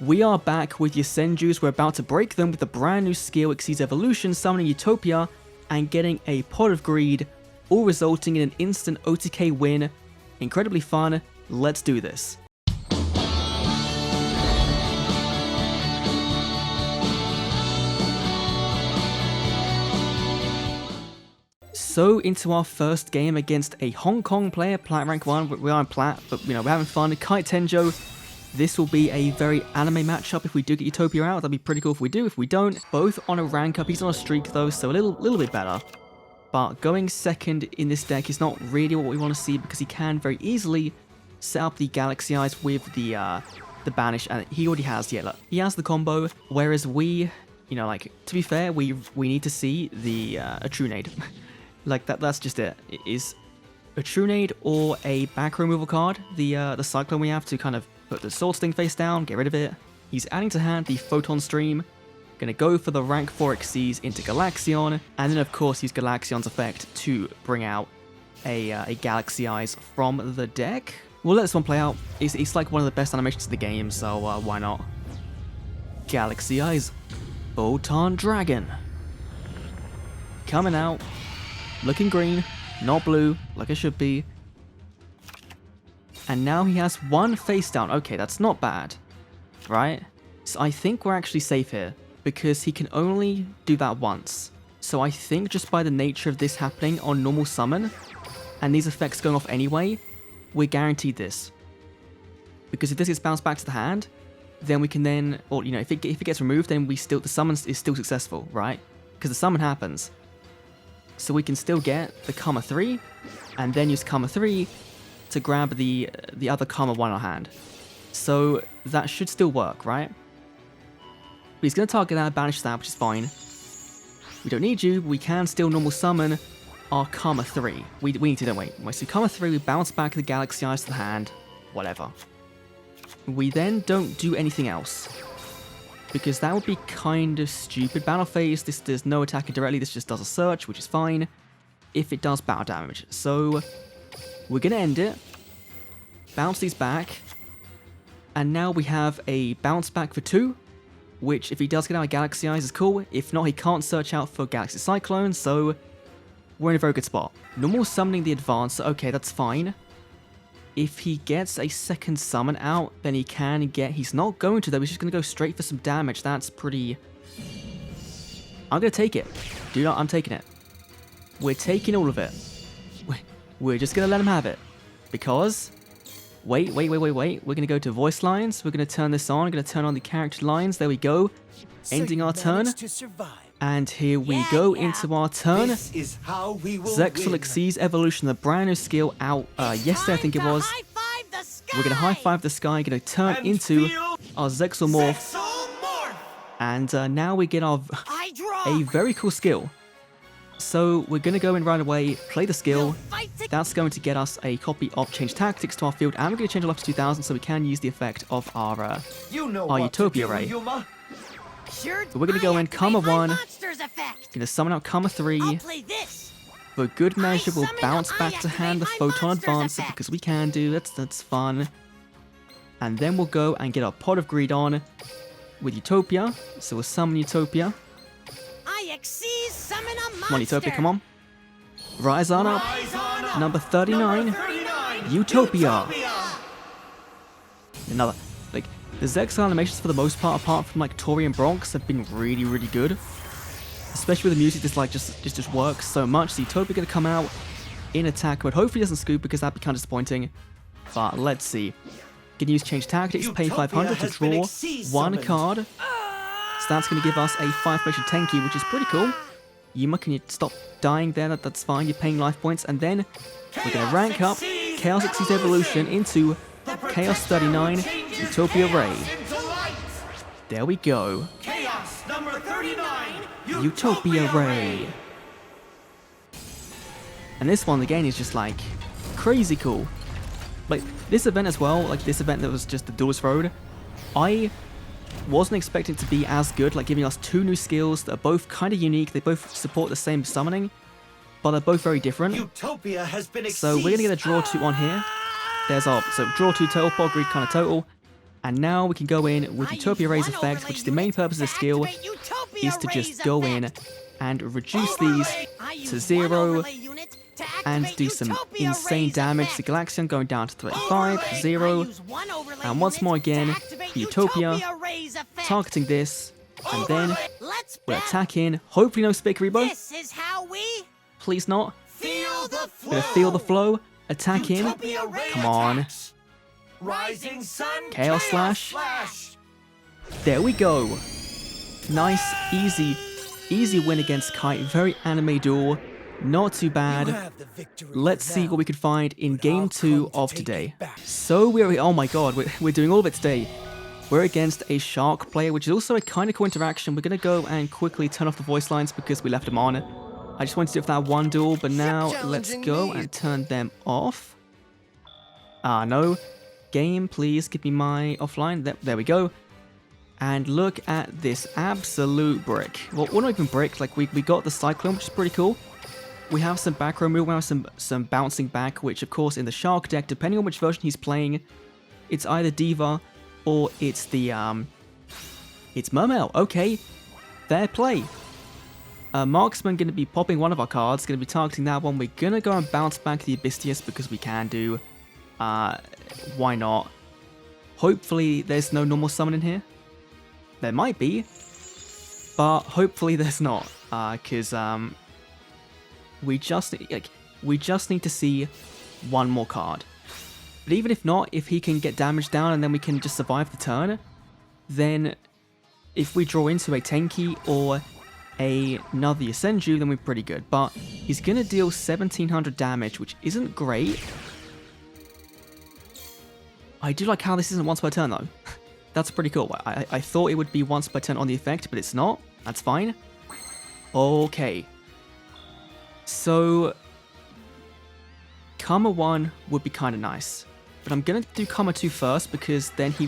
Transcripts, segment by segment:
We are back with YOSENJUs. We're about to break them with a brand new skill, Xyz Evolution, summoning Utopia, and getting a Pot of Greed, all resulting in an instant OTK win. Incredibly fun. Let's do this. So into our first game against a Hong Kong player, Plat rank 1. We are in Plat, but we're having fun. Kite Tenjo. This will be a very anime matchup if we do get Utopia out. That'd be pretty cool if we do. If we don't, both on a rank up. He's on a streak though, so a little bit better. But going second in this deck is not really what we want to see because he can very easily set up the Galaxy Eyes with the Banish, and he already has. Yeah, look, he has the combo. Whereas we, like, to be fair, we need to see the a True Nade. Like that's just it. It is a True Nade or a back removal card. The Cyclone we have to kind of put the Sword Sting face down, get rid of it. He's adding to hand the Photon Stream. Gonna go for the rank 4 Xyz into Galaxion, and then of course use Galaxion's effect to bring out a Galaxy Eyes from the deck. We'll let this one play out. It's like one of the best animations in the game, so why not? Galaxy Eyes, Photon Dragon. Coming out, looking green, not blue, like it should be. And now he has one face down. Okay, that's not bad, right? So I think we're actually safe here because he can only do that once. So I think just by the nature of this happening on normal summon and these effects going off anyway, we're guaranteed this. Because if this gets bounced back to the hand, then we can then, or if it gets removed, then the summon is still successful, right? Because the summon happens. So we can still get the Karma 3 and then use Karma 3 to grab the other Karma 1 in our hand. So that should still work, right? But he's going to target that, banish that, which is fine. We don't need you, we can still normal summon our Karma 3. We need to, don't we? So Karma 3, we bounce back the Galaxy Eyes to the hand, whatever. We then don't do anything else. Because that would be kind of stupid. Battle phase, there's no attacking directly, this just does a search, which is fine. If it does battle damage. So we're going to end it, bounce these back, and now we have a bounce back for 2, which if he does get out of Galaxy Eyes is cool. If not, he can't search out for Galaxy Cyclone, so we're in a very good spot. Normal summoning the advance, okay, that's fine. If he gets a second summon out, then he can get... He's not going to though, he's just going to go straight for some damage. That's pretty... I'm going to take it. Dude, I'm taking it. We're taking all of it. We're just going to let him have it. Because... Wait. We're going to go to voice lines. We're going to turn this on. We're going to turn on the character lines. There we go. Ending our turn. And here we go into our turn. This is how we will Zexal Xyz Evolution, the brand new skill out yesterday, I think it was. We're going to high five the sky. Going to turn into our Zexal Morph. And now we get a very cool skill. So we're going to go in right away, play the skill. That's going to get us a copy of Change Tactics to our field, and we're going to change it up to 2000 so we can use the effect of our Utopia Ray. But we're going to go in Karma 1, going to summon out Karma 3. For good measure, we'll bounce back to hand the Photon Advancer because we can do, that's fun. And then we'll go and get our Pot of Greed on with Utopia. So we'll summon Utopia. Come on, Utopia, come on. Rise on up. Number 39. Utopia. Another. Like, the Zexal animations for the most part, apart from like Tori and Bronx, have been really, really good. Especially with the music, this like just works so much. So Utopia gonna come out in attack mode. Hopefully he doesn't scoop because that'd be kind of disappointing. But let's see. Can use Change Tactics, pay 500 to draw one card. So that's going to give us a 5-formation Tenki, which is pretty cool. Yuma, can you stop dying there? That's fine, you're paying life points. And then we're going to rank up Chaos Xyz Evolution into Chaos 39 Utopia Ray. There we go. Chaos number 39, Utopia Ray. And this one, again, is just like crazy cool. Like this event as well, like this event that was just the Duelist Road, I wasn't expecting it to be as good, like giving us 2 new skills that are both kind of unique. They both support the same summoning, but they're both very different. Utopia has been so we're going to get a draw 2 on here. There's our, so draw 2 total, Pot Greed kind of total. And now we can go in with Utopia Raise effects, which is the main purpose of the skill, is to just go in and reduce these to 0 and do some insane damage. The Galaxian going down to 35, 0, and once more again, Utopia, targeting this, and then we'll attack in. Hopefully no Spikaribo. Please not. We're gonna feel the flow, attack in. Come on. Rising Sun Chaos Slash. There we go. Nice, easy win against Kite. Very anime duel. Not too bad. Let's see what we could find in game 2 of today. So oh my god, we're doing all of it today. We're against a Shark player, which is also a kind of cool interaction. We're going to go and quickly turn off the voice lines because we left them on. I just wanted to do it for that one duel, but now let's go and turn them off. No. Game, please give me my offline. There we go. And look at this absolute brick. Well, we're not even brick. Like, we got the Cyclone, which is pretty cool. We have some back row move. We have some bouncing back, which, of course, in the Shark deck, depending on which version he's playing, it's either Diva or it's the, it's Mermail. Okay, fair play. Marksman going to be popping one of our cards, going to be targeting that one. We're going to go and bounce back the Abystius because we can do. Why not? Hopefully there's no normal summon in here. There might be, but hopefully there's not, because we just need to see one more card. But even if not, if he can get damage down and then we can just survive the turn, then if we draw into a Tenki or another YOSENJU, then we're pretty good. But he's going to deal 1700 damage, which isn't great. I do like how this isn't once per turn, though. That's pretty cool. I thought it would be once per turn on the effect, but it's not. That's fine. Okay. So, Karma 1 would be kind of nice. But I'm going to do Karma 2 first, because then he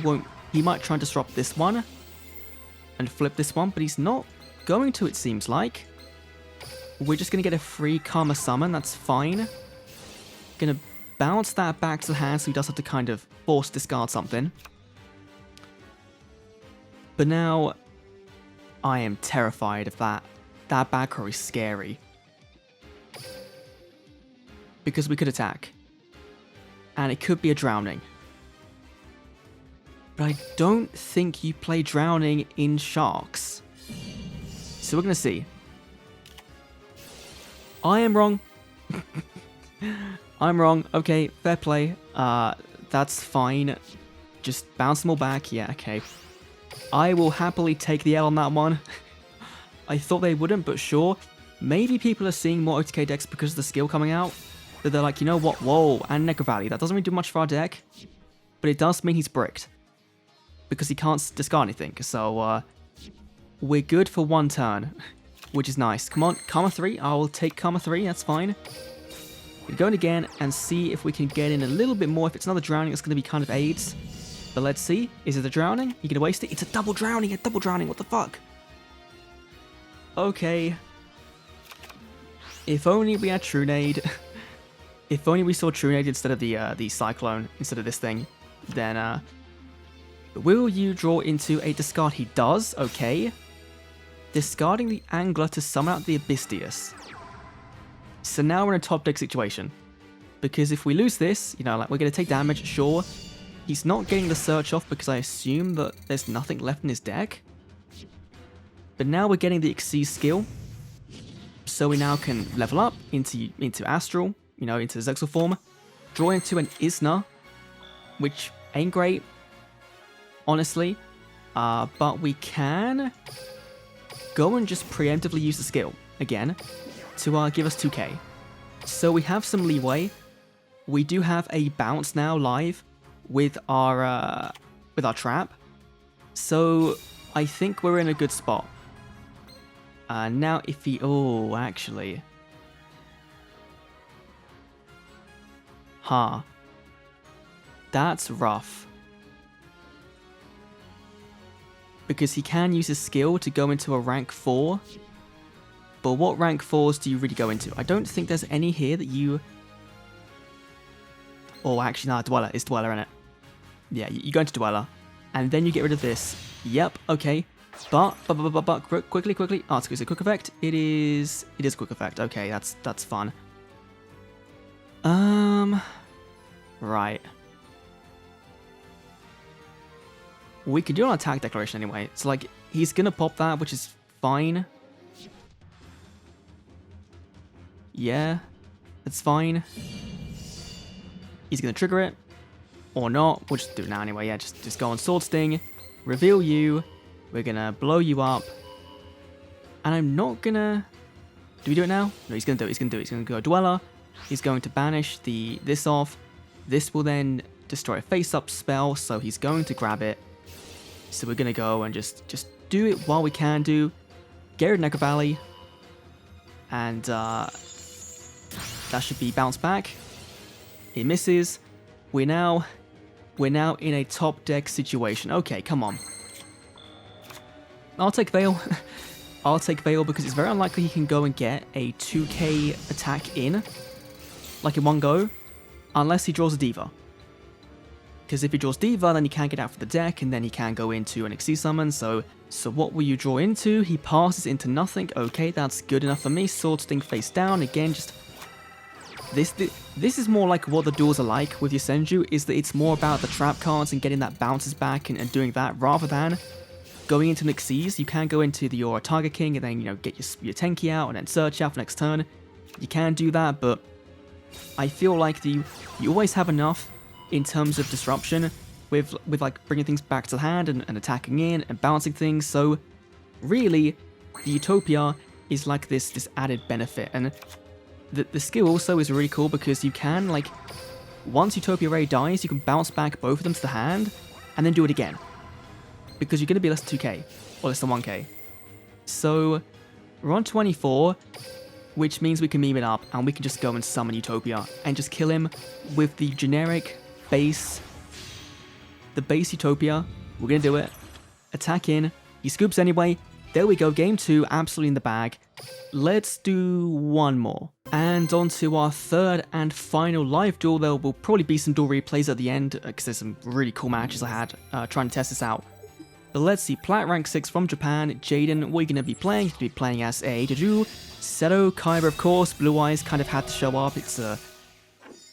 might try and disrupt this one and flip this one, but he's not going to, it seems like. We're just going to get a free Karma summon, that's fine. Going to bounce that back to the hand, so he does have to kind of force discard something. But now, I am terrified of that. That back row is scary. Because we could attack. And it could be a drowning. But I don't think you play drowning in Sharks. So we're going to see. I am wrong. I'm wrong. Okay, fair play. That's fine. Just bounce them all back. Yeah, okay. I will happily take the L on that one. I thought they wouldn't, but sure. Maybe people are seeing more OTK decks because of the skill coming out. That they're like, you know what? Whoa, and Necro Valley. That doesn't really do much for our deck. But it does mean he's bricked. Because he can't discard anything. So, we're good for one turn. Which is nice. Come on, Karma 3. I will take Karma 3. That's fine. We're going again and see if we can get in a little bit more. If it's another drowning, it's going to be kind of AIDS. But let's see. Is it a drowning? You going to waste it? It's a double drowning. A double drowning. What the fuck? Okay. If only we had True Nade. If only we saw True Nade instead of the Cyclone, instead of this thing. Then, will you draw into a discard? He does. Okay. Discarding the Angler to summon out the Abystius. So now we're in a top deck situation. Because if we lose this, you know, like, we're going to take damage, sure. He's not getting the search off because I assume that there's nothing left in his deck. But now we're getting the Xyz skill. So we now can level up into Astral, you know, into Zexal form. Draw into an Isna, which ain't great, honestly. But we can go and just preemptively use the skill again to give us 2k. So we have some leeway. We do have a bounce now live with our trap. So I think we're in a good spot. Now if he... Oh, actually. Huh. That's rough. Because he can use his skill to go into a rank 4. But what rank 4s do you really go into? I don't think there's any here that you... Oh, actually, no, Dweller. It's Dweller, innit? Yeah, you go into Dweller. And then you get rid of this. Yep, okay. But quickly. Oh, it's a quick effect. It is quick effect. Okay, that's fun. Right. We can do an attack declaration anyway. So like he's gonna pop that, which is fine. Yeah, that's fine. He's gonna trigger it. Or not. We'll just do it now anyway. Yeah, just go on Sword Sting. Reveal you. We're gonna blow you up. And I'm not gonna... Do we do it now? No, he's gonna do it. He's gonna go Dweller. He's going to banish this off. This will then destroy a face-up spell, so he's going to grab it. So we're gonna go and just do it while we can do. Get rid of Necro Valley. And that should be bounce back. It misses. We're now in a top deck situation. Okay, come on. I'll take Veil. I'll take Veil because it's very unlikely he can go and get a 2k attack in, like in one go, unless he draws a Diva. Because if he draws Diva, then he can't get out for the deck, and then he can go into an XC summon, so what will you draw into? He passes into nothing. Okay, that's good enough for me. Sword Sting face down. Again, just... This is more like what the duels are like with YOSENJU, is that it's more about the trap cards and getting that bounces back and doing that, rather than going into an Xyz. You can go into your Tiger King and then, you know, get your Tenki out and then search out for next turn. You can do that, but I feel like you always have enough in terms of disruption with like bringing things back to the hand and attacking in and balancing things. So really, the Utopia is like this added benefit, and the skill also is really cool because you can, like, once Utopia Ray dies, you can bounce back both of them to the hand and then do it again, because you're going to be less than 2k or less than 1k. So we're on 24, which means we can meme it up and we can just go and summon Utopia and just kill him with the generic base, Utopia. We're going to do it. Attack in. He scoops anyway. There we go. Game 2, absolutely in the bag. Let's do one more. And on to our third and final live duel. There will probably be some duel replays at the end, because there's some really cool matches I had trying to test this out. But let's see, Plat rank 6 from Japan. Jaden, what are you going to be playing? You're going to be playing as a Jeju. Seto, Kyber, of course. Blue Eyes kind of had to show up. It's the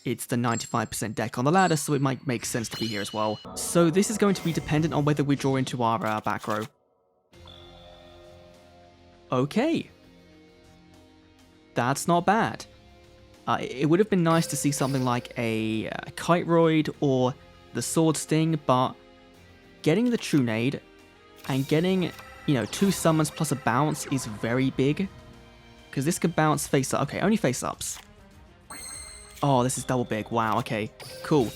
95% deck on the ladder, so it might make sense to be here as well. So this is going to be dependent on whether we draw into our back row. Okay. That's not bad. It would have been nice to see something like a Kiteroid or the Sword Sting, but getting the Trunade and getting, you know, 2 summons plus a bounce is very big. Because this can bounce face up. Okay, only face ups. Oh, this is double big. Wow, okay. Cool.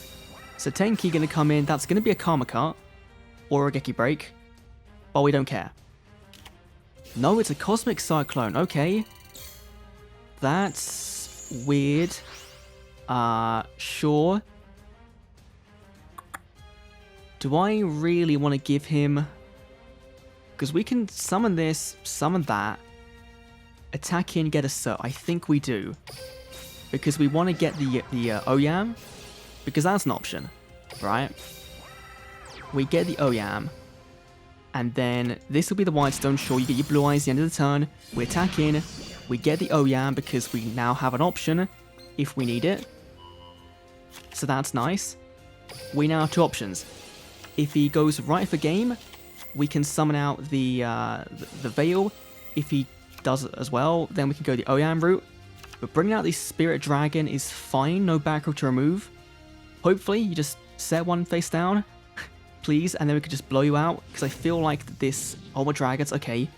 So Tenki gonna come in. That's gonna be a Karma Cut. Or a Geki Break. But we don't care. No, it's a Cosmic Cyclone. Okay. That's weird. Sure. Do I really want to give him... Because we can summon this, summon that, attack in, get a Cert. I think we do. Because we want to get the Oyam. Because that's an option, right? We get the Oyam. And then this will be the Whitestone. Sure, you get your Blue Eyes at the end of the turn. We attack in. We get the Oyam because we now have an option if we need it. So that's nice. We now have 2 options. If he goes right for game, we can summon out the Veil. If he does it as well, then we can go the Oyam route. But bringing out the Spirit Dragon is fine, no back row to remove. Hopefully, you just set one face down, please, and then we could just blow you out. Because I feel like this Ultra Dragons, okay.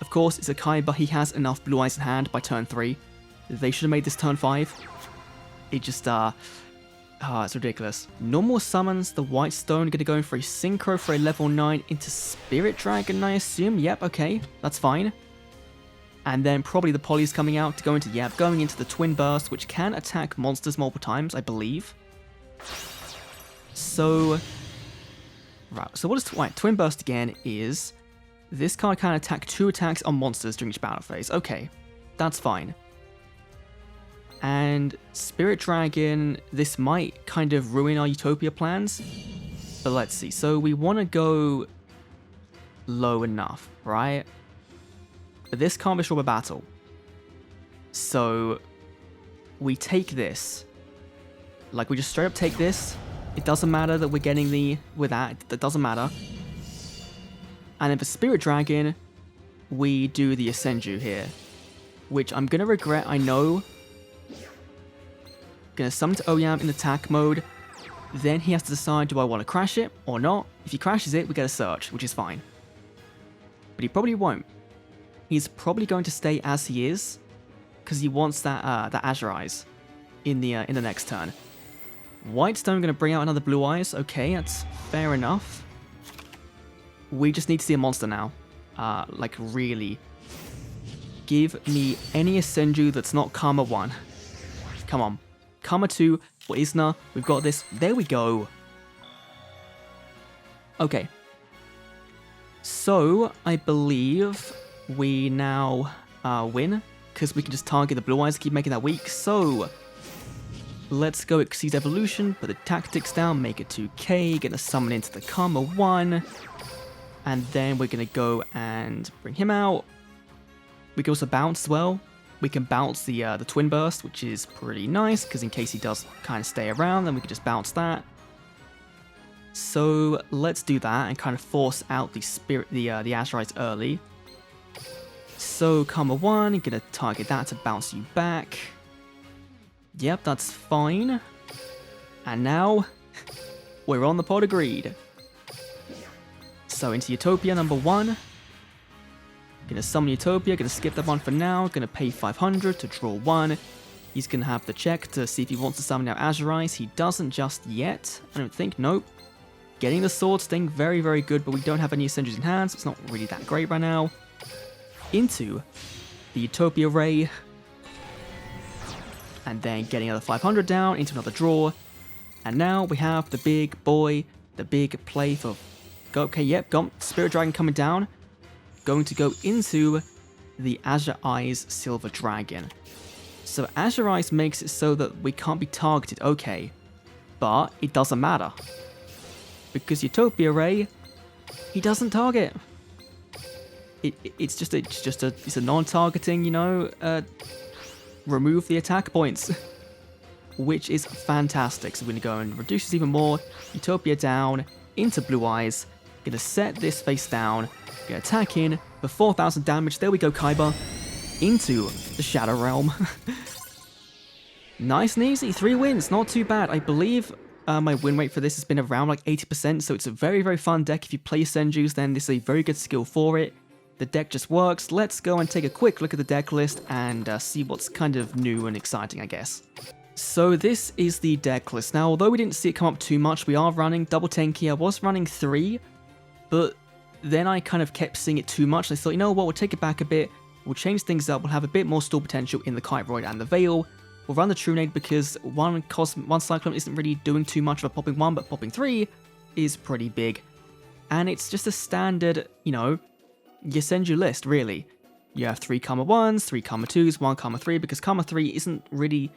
Of course, it's a Kai, but he has enough Blue Eyes in hand by turn 3. They should have made this turn 5. It just, it's ridiculous. Normal summons, the Whitestone, gonna go in for a Synchro for a level 9 into Spirit Dragon, I assume. Yep, okay, that's fine. And then probably the Poly's coming out to go into, yep, going into the Twin Burst, which can attack monsters multiple times, I believe. So, right, so what is, right, Twin Burst again is, this card can attack 2 attacks on monsters during each battle phase. Okay, that's fine. And Spirit Dragon, this might kind of ruin our Utopia plans. But let's see. So we want to go low enough, right? But this can't be short of a battle. So we take this. Like, we just straight up take this. It doesn't matter that we're getting the... with that. That doesn't matter. And then for Spirit Dragon, we do the YOSENJU here. Which I'm going to regret, I know. Going to summon to Oyam in attack mode. Then he has to decide, do I want to crash it or not? If he crashes it, we get a search, which is fine. But he probably won't. He's probably going to stay as he is, because he wants that Azure Eyes in the next turn. Whitestone going to bring out another Blue Eyes. Okay, that's fair enough. We just need to see a monster now. Like, really. Give me any YOSENJU that's not Karma 1. Come on. Karma 2 or Isna. We've got this. There we go. Okay. So, I believe we now win, because we can just target the Blue Eyes and keep making that weak. So, let's go Xyz Evolution, put the tactics down, make it 2k, gonna summon into the Karma 1, and then we're gonna go and bring him out. We can also bounce as well. We can bounce the Twin Burst, which is pretty nice, because in case he does kind of stay around, then we can just bounce that. So let's do that and kind of force out the Azure Eyes early. So Karma 1, you're gonna target that to bounce you back. Yep, that's fine. And now we're on the pod, agreed. So into Utopia number 1. Gonna summon Utopia, gonna skip that one for now, gonna pay 500 to draw 1. He's gonna have the check to see if he wants to summon out Azure Eyes. He doesn't just yet, I don't think, nope. Getting the Sword Sting, very, very good, but we don't have any YOSENJUs in hand, so it's not really that great right now. Into the Utopia Ray. And then getting another 500 down into another draw. And now we have the big boy, the big play for... Okay, yep, got Spirit Dragon coming down. Going to go into the Azure Eyes Silver Dragon. So Azure Eyes makes it so that we can't be targeted, okay. But it doesn't matter. Because Utopia Ray, he doesn't target. It's a non-targeting, you know, remove the attack points. Which is fantastic. So we're going to go and reduce this even more. Utopia down, into Blue Eyes. Gonna set this face down. Gonna attack in for 4,000 damage. There we go, Kaiba. Into the Shadow Realm. Nice and easy. 3 wins. Not too bad. I believe my win rate for this has been around like 80%. So it's a very, very fun deck. If you play YOSENJUs, then this is a very good skill for it. The deck just works. Let's go and take a quick look at the deck list and see what's kind of new and exciting, I guess. So this is the deck list. Now, although we didn't see it come up too much, we are running double Tenki. I was running 3, but then I kind of kept seeing it too much. I thought, you know what, we'll take it back a bit. We'll change things up. We'll have a bit more stall potential in the Kiteroid and the Veil. We'll run the Trunade because one Cyclone isn't really doing too much of a popping 1, but popping 3 is pretty big. And it's just a standard, you know, YOSENJU list, really. You have 3 Karma 1s, 3 Karma 2s, 1 Karma 3, because Karma 3 isn't really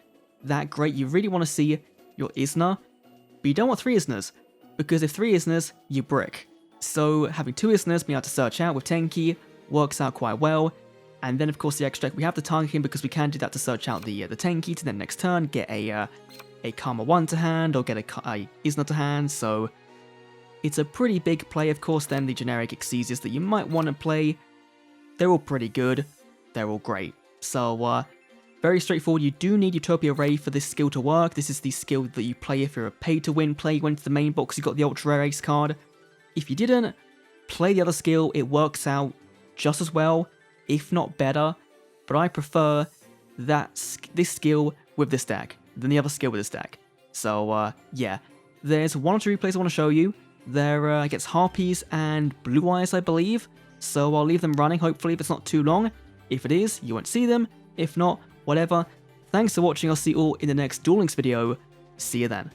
that great. You really want to see your Isna, but you don't want 3 Isnas, because if 3 Isnas, you brick. So having 2 Isnas, being able to search out with Tenki, works out quite well. And then of course the extract, we have the targeting because we can do that to search out the Tenki to then next turn get a Karma 1 to hand, or get a Isna to hand, so it's a pretty big play. Of course then the generic Xyzes that you might want to play, they're all pretty good, they're all great. So very straightforward. You do need Utopia Ray for this skill to work. This is the skill that you play if you're a pay-to-win play. You went to the main box, you got the Ultra Rare Ace card. If you didn't, play the other skill, it works out just as well, if not better, but I prefer this skill with this deck than the other skill with this deck. So yeah, there's 1 or 2 replays I want to show you. There gets Harpies and Blue Eyes, I believe, so I'll leave them running, hopefully, if it's not too long. If it is, you won't see them. If not, whatever. Thanks for watching. I'll see you all in the next Duel Links video. See you then.